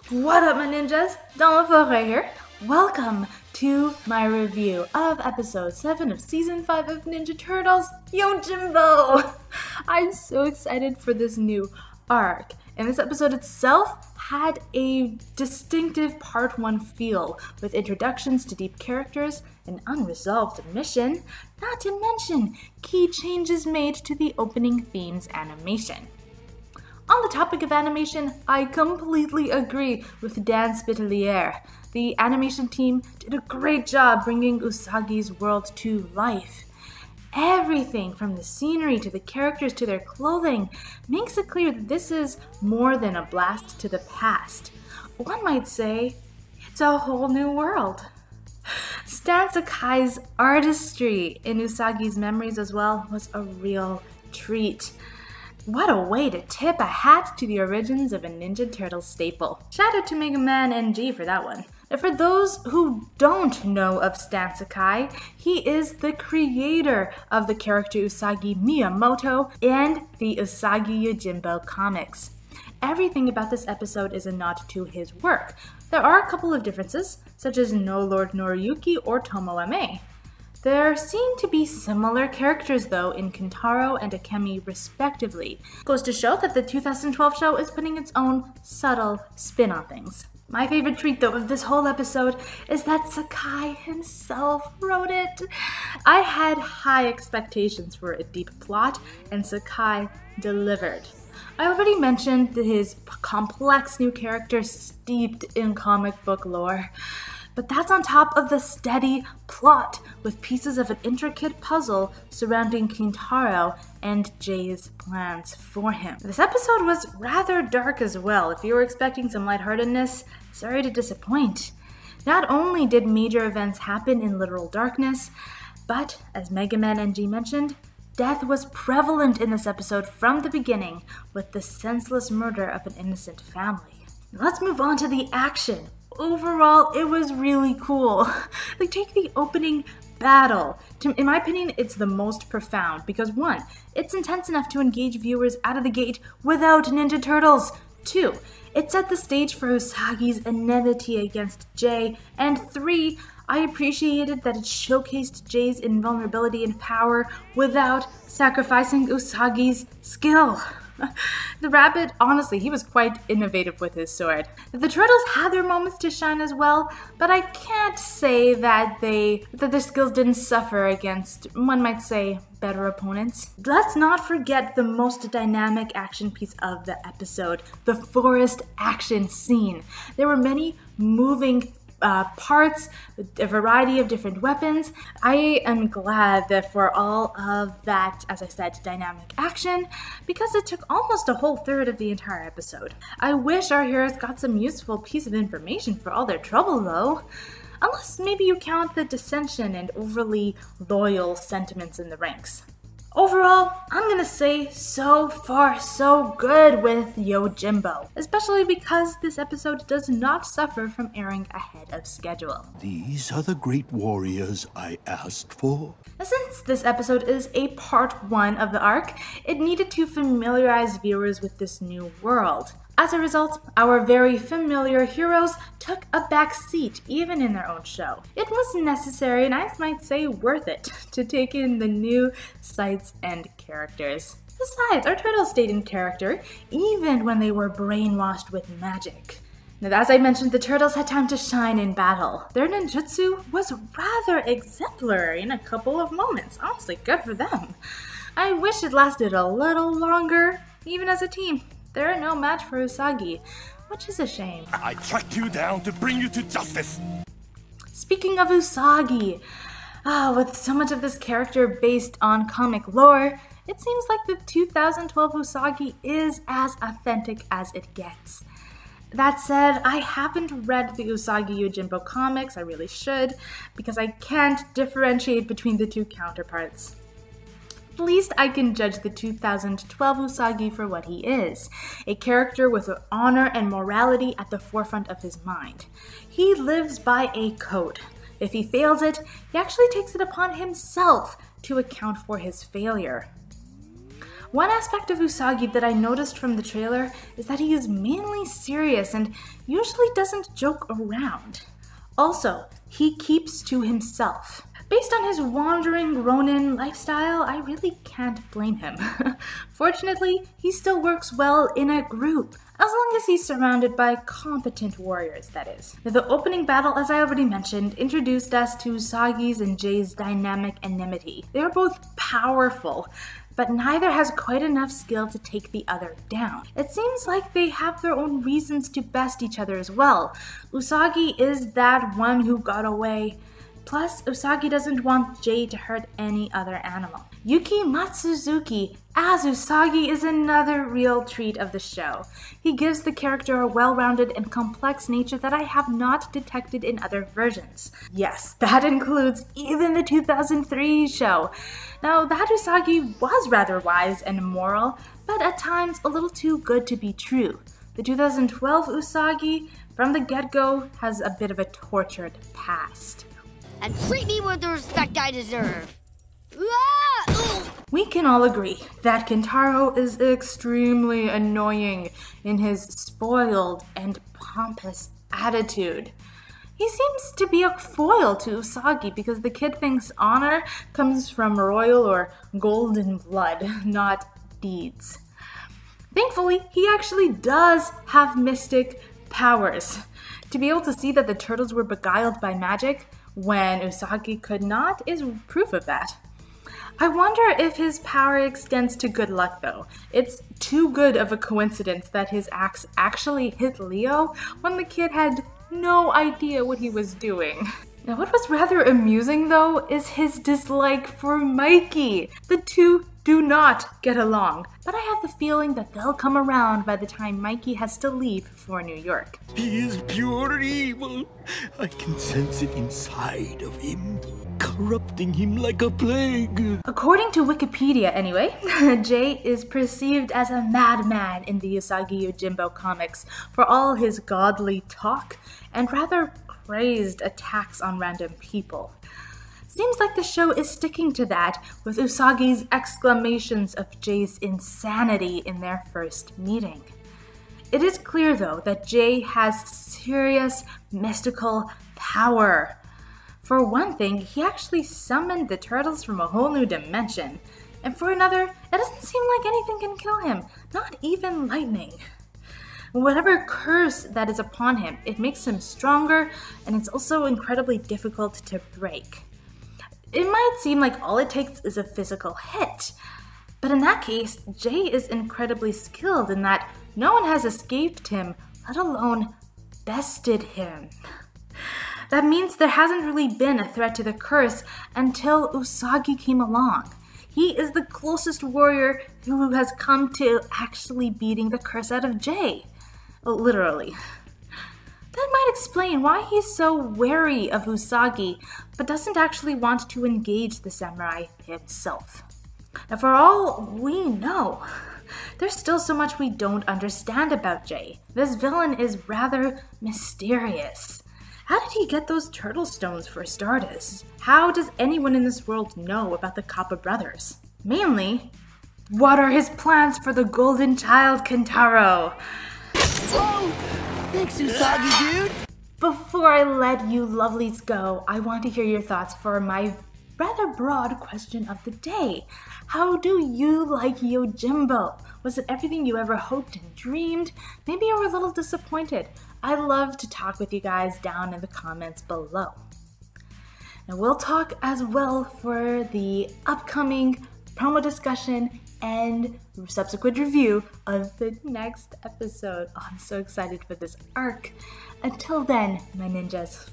What up, my ninjas? Donald here. Welcome to my review of episode 7 of season 5 of Ninja Turtles, Yojimbo! I'm so excited for this new arc. And this episode itself had a distinctive part 1 feel, with introductions to deep characters, an unresolved mission, not to mention key changes made to the opening theme's animation. On the topic of animation, I completely agree with Dan Spitalier. The animation team did a great job bringing Usagi's world to life. Everything from the scenery to the characters to their clothing makes it clear that this is more than a blast to the past. One might say it's a whole new world. Stan Sakai's artistry in Usagi's memories as well was a real treat. What a way to tip a hat to the origins of a Ninja Turtle staple. Shout out to Mega Man NG for that one. Now, for those who don't know of Stan Sakai, he is the creator of the character Usagi Miyamoto and the Usagi Yojimbo comics. Everything about this episode is a nod to his work. There are a couple of differences, such as no Lord Noriyuki or Tomoe. There seem to be similar characters though in Quintero and Akemi respectively. Goes to show that the 2012 show is putting its own subtle spin on things. My favorite treat though of this whole episode is that Sakai himself wrote it. I had high expectations for a deep plot and Sakai delivered. I already mentioned his complex new character steeped in comic book lore. But that's on top of the steady plot with pieces of an intricate puzzle surrounding Quintero and Jay's plans for him. This episode was rather dark as well. If you were expecting some lightheartedness, sorry to disappoint. Not only did major events happen in literal darkness, but as Mega Man NG mentioned, death was prevalent in this episode from the beginning with the senseless murder of an innocent family. Let's move on to the action. Overall, it was really cool. Like, take the opening battle. In my opinion, it's the most profound because 1, it's intense enough to engage viewers out of the gate without Ninja Turtles. 2, it set the stage for Usagi's enmity against Jay. And 3, I appreciated that it showcased Jay's invulnerability and power without sacrificing Usagi's skill. The rabbit, honestly, he was quite innovative with his sword. The turtles had their moments to shine as well, but I can't say that their skills didn't suffer against, one might say, better opponents. Let's not forget the most dynamic action piece of the episode, the forest action scene. There were many moving parts, a variety of different weapons. I am glad that for all of that, as I said, dynamic action, because it took almost a whole third of the entire episode. I wish our heroes got some useful piece of information for all their trouble though. Unless maybe you count the dissension and overly loyal sentiments in the ranks. Overall, I'm gonna say so far so good with Yojimbo, especially because this episode does not suffer from airing ahead of schedule. These are the great warriors I asked for. Since this episode is a part 1 of the arc, it needed to familiarize viewers with this new world. As a result, our very familiar heroes took a back seat, even in their own show. It was necessary, and I might say worth it, to take in the new sights and characters. Besides, our turtles stayed in character, even when they were brainwashed with magic. Now, as I mentioned, the turtles had time to shine in battle. Their ninjutsu was rather exemplary in a couple of moments. Honestly, good for them. I wish it lasted a little longer, even as a team. They're no match for Usagi, which is a shame. I tracked you down to bring you to justice. Speaking of Usagi, with so much of this character based on comic lore, it seems like the 2012 Usagi is as authentic as it gets. That said, I haven't read the Usagi Yojimbo comics. I really should, because I can't differentiate between the two counterparts. At least I can judge the 2012 Usagi for what he is, a character with honor and morality at the forefront of his mind. He lives by a code. If he fails it, he actually takes it upon himself to account for his failure. One aspect of Usagi that I noticed from the trailer is that he is mainly serious and usually doesn't joke around. Also, he keeps to himself. Based on his wandering Ronin lifestyle, I really can't blame him. Fortunately, he still works well in a group, as long as he's surrounded by competent warriors, that is. Now, the opening battle, as I already mentioned, introduced us to Usagi's and Jay's dynamic enmity. They are both powerful, but neither has quite enough skill to take the other down. It seems like they have their own reasons to best each other as well. Usagi is that one who got away. Plus, Usagi doesn't want Jay to hurt any other animal. Yuki Matsuzuki as Usagi is another real treat of the show. He gives the character a well-rounded and complex nature that I have not detected in other versions. Yes, that includes even the 2003 show. Now, that Usagi was rather wise and moral, but at times a little too good to be true. The 2012 Usagi, from the get-go, has a bit of a tortured past. And treat me with the respect I deserve. We can all agree that Quintero is extremely annoying in his spoiled and pompous attitude. He seems to be a foil to Usagi because the kid thinks honor comes from royal or golden blood, not deeds. Thankfully, he actually does have mystic powers. To be able to see that the turtles were beguiled by magic when Usagi could not is proof of that. I wonder if his power extends to good luck though. It's too good of a coincidence that his axe actually hit Leo when the kid had no idea what he was doing. Now what was rather amusing though is his dislike for Mikey. The two do not get along, but I have the feeling that they'll come around by the time Mikey has to leave for New York. He is pure evil. I can sense it inside of him, corrupting him like a plague. According to Wikipedia anyway, Jay is perceived as a madman in the Usagi Yojimbo comics for all his godly talk and rather crazed attacks on random people. Seems like the show is sticking to that, with Usagi's exclamations of Jay's insanity in their first meeting. It is clear though that Jay has serious mystical power. For one thing, he actually summoned the turtles from a whole new dimension. And for another, it doesn't seem like anything can kill him, not even lightning. Whatever curse that is upon him, it makes him stronger, and it's also incredibly difficult to break. It might seem like all it takes is a physical hit, but in that case, Jay is incredibly skilled in that no one has escaped him, let alone bested him. That means there hasn't really been a threat to the curse until Usagi came along. He is the closest warrior who has come to actually beating the curse out of Jay. Literally. That might explain why he's so wary of Usagi, but doesn't actually want to engage the samurai himself. Now, for all we know, there's still so much we don't understand about Jay. This villain is rather mysterious. How did he get those turtle stones for starters? How does anyone in this world know about the Kappa brothers? Mainly, what are his plans for the golden child, Quintero? Whoa! Thanks, Usagi, dude! Before I let you lovelies go, I want to hear your thoughts for my rather broad question of the day. How do you like Yojimbo? Was it everything you ever hoped and dreamed? Maybe you were a little disappointed. I'd love to talk with you guys down in the comments below. Now we'll talk as well for the upcoming promo discussion and subsequent review of the next episode. Oh, I'm so excited for this arc. Until then, my ninjas.